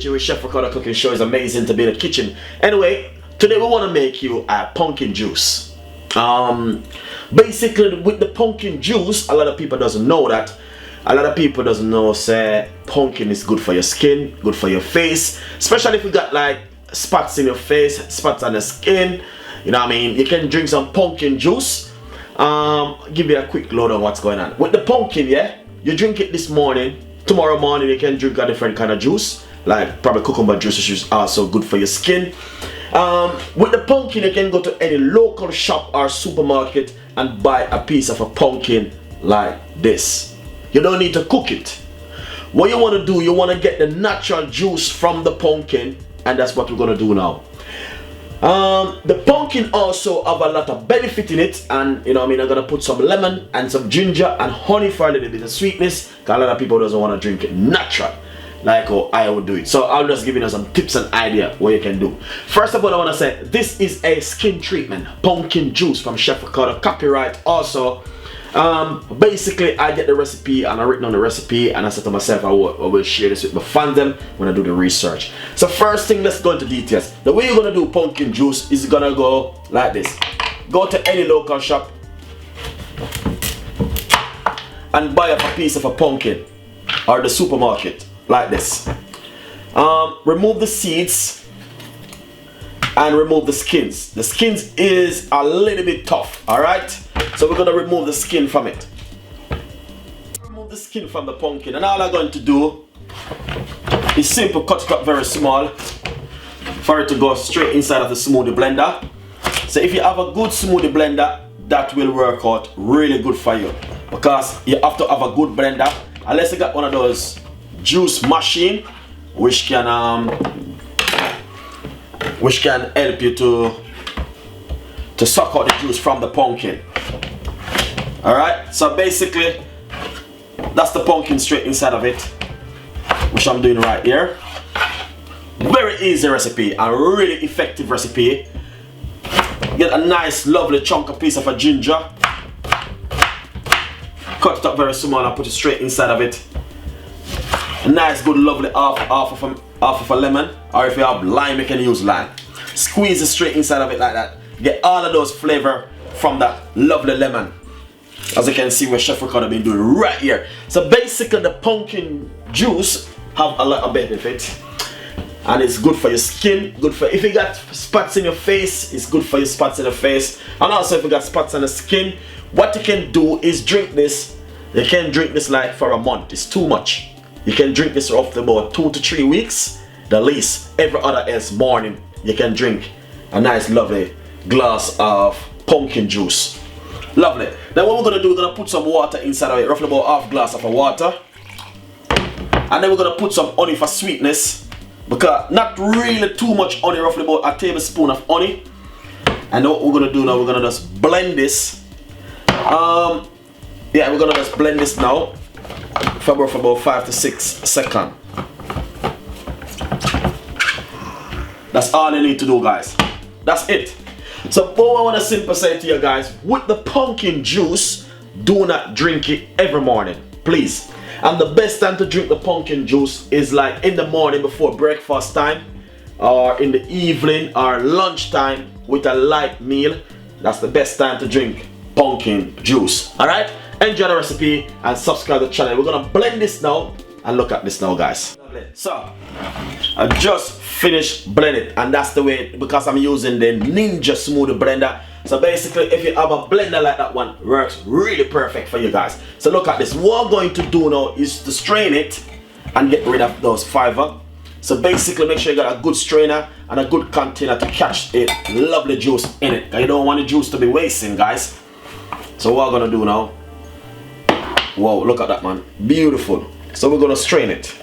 kitchen with Chef Ricardo cooking show. Is amazing to be in the kitchen. Anyway, today we want to make you a pumpkin juice. Basically with the pumpkin juice, a lot of people doesn't know that. A lot of people doesn't know say pumpkin is good for your skin, good for your face, especially if you got like spots in your face, spots on the skin. You know what I mean? You can drink some pumpkin juice. Give you a quick load on what's going on with the pumpkin. Yeah, you drink it this morning. Tomorrow morning you can drink a different kind of juice, like probably cucumber juice, which is also good for your skin. With the pumpkin, you can go to any local shop or supermarket and buy a piece of a pumpkin like this. You don't need to cook it. What you want to do, you want to get the natural juice from the pumpkin, and that's what we're going to do now. The pumpkin also have a lot of benefit in it, and you know what I mean, I'm going to put some lemon and some ginger and honey for a little bit of sweetness, because a lot of people doesn't want to drink it natural like how I would do it. So I'll just give you some tips and idea what you can do. First of all, I want to say this is a skin treatment pumpkin juice from Chef Ricardo, copyright also. Basically I get the recipe and I written on the recipe, and I said to myself I will share this with my fans them when I do the research. So first thing, let's go into details. The way you're gonna do pumpkin juice is gonna go like this. Go to any local shop and buy up a piece of a pumpkin, or the supermarket like this. Remove the seeds and remove the skins. The skins is a little bit tough, alright? So we're gonna remove the skin from it. Remove the skin from the pumpkin, and all I'm going to do is simple cut it up very small for it to go straight inside of the smoothie blender. So if you have a good smoothie blender, that will work out really good for you, because you have to have a good blender, unless you got one of those juice machine which can help you to suck out the juice from the pumpkin. Alright, so basically that's the pumpkin straight inside of it, which I'm doing right here. Very easy recipe, a really effective recipe. Get a nice lovely chunk of piece of a ginger, cut it up very small and put it straight inside of it. A nice good lovely half of a lemon, or if you have lime you can use lime. Squeeze it straight inside of it like that. Get all of those flavor from that lovely lemon, as you can see what Chef Ricardo been doing right here. So basically the pumpkin juice have a lot of benefit, and it's good for your skin, good for if you got spots in your face, it's good for your spots in the face. And also if you got spots on the skin, what you can do is drink this. You can drink this like for a month. It's too much. You can drink this roughly about 2 to 3 weeks, the least. Every other else morning you can drink a nice lovely glass of pumpkin juice. Lovely. Now what we're gonna do, we're gonna put some water inside of it, roughly about half glass of water, and then we're gonna put some honey for sweetness, because not really too much honey, roughly about a tablespoon of honey. And then what we're gonna do now, we're gonna just blend this. Yeah, we're gonna just blend this now for about 5 to 6 seconds. That's all you need to do, guys. That's it. So what I want to simply say to you guys, with the pumpkin juice, do not drink it every morning, please. And the best time to drink the pumpkin juice is like in the morning before breakfast time, or in the evening or lunchtime with a light meal. That's the best time to drink pumpkin juice. Alright, enjoy the recipe and subscribe to the channel. We're gonna blend this now, and look at this now, guys. So I just finished blending, and that's the way, because I'm using the Ninja smoothie blender. So basically if you have a blender like that one, works really perfect for you guys. So look at this. What I'm going to do now is to strain it and get rid of those fiber. So basically make sure you got a good strainer and a good container to catch a lovely juice in it, because you don't want the juice to be wasting, guys. So what I'm gonna do now, wow, look at that, man, beautiful. So we're gonna strain it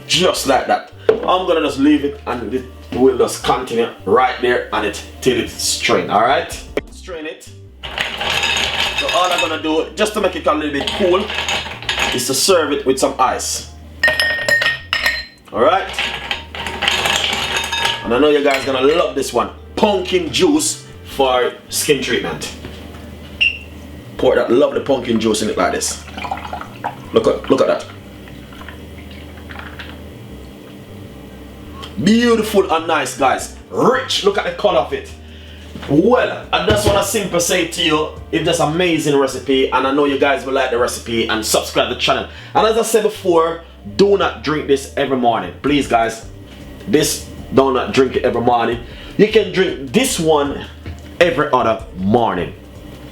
just like that. I'm gonna just leave it, and it will just continue right there on it till it's strained. All right, strain it. So all I'm gonna do, just to make it a little bit cool, is to serve it with some ice. All right, and I know you guys gonna love this one, pumpkin juice for skin treatment. Pour that lovely pumpkin juice in it like this. Look at that. Beautiful and nice, guys. Rich, look at the color of it. Well, I just want to simply say to you, it's just amazing recipe, and I know you guys will like the recipe and subscribe to the channel. And as I said before, do not drink this every morning. Please, guys, do not drink it every morning. You can drink this one every other morning.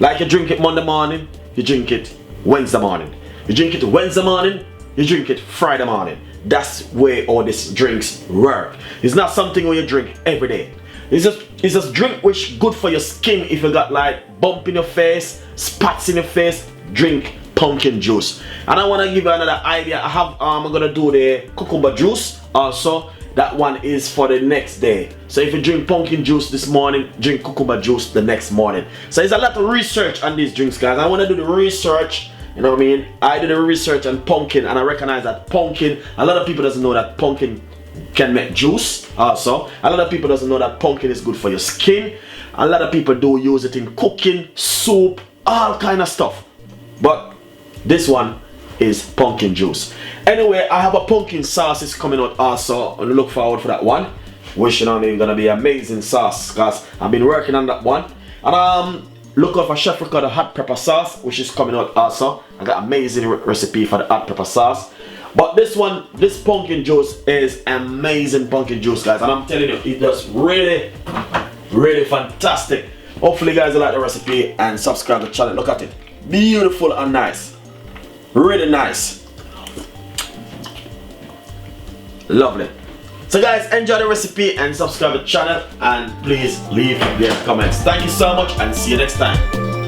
Like you drink it Monday morning, you drink it Wednesday morning. You drink it Wednesday morning, you drink it Friday morning. That's where all these drinks work. It's not something where you drink every day. It's just drink which good for your skin. If you got like bump in your face, spots in your face, drink pumpkin juice. And I want to give you another idea. I'm gonna do the cucumber juice also. That one is for the next day. So if you drink pumpkin juice this morning, drink cucumber juice the next morning. So there's a lot of research on these drinks, guys. I want to do the research. You know what I mean? I did the research on pumpkin, and I recognize that pumpkin, a lot of people doesn't know that pumpkin can make juice also. A lot of people doesn't know that pumpkin is good for your skin. A lot of people do use it in cooking, soup, all kind of stuff. But this one is pumpkin juice. Anyway, I have a pumpkin sauce is coming out also, and look forward for that one. Wishing on it's gonna be amazing sauce, because I've been working on that one. And look out for Chef Ricardo hot pepper sauce, which is coming out also. I got amazing recipe for the hot pepper sauce. But this one, this pumpkin juice is amazing pumpkin juice, guys, and I'm telling you, it does really, really fantastic. Hopefully, you guys will like the recipe and subscribe to the channel. Look at it, beautiful and nice, really nice, lovely. So, guys, enjoy the recipe and subscribe to the channel, and please leave your comments. Thank you so much, and see you next time.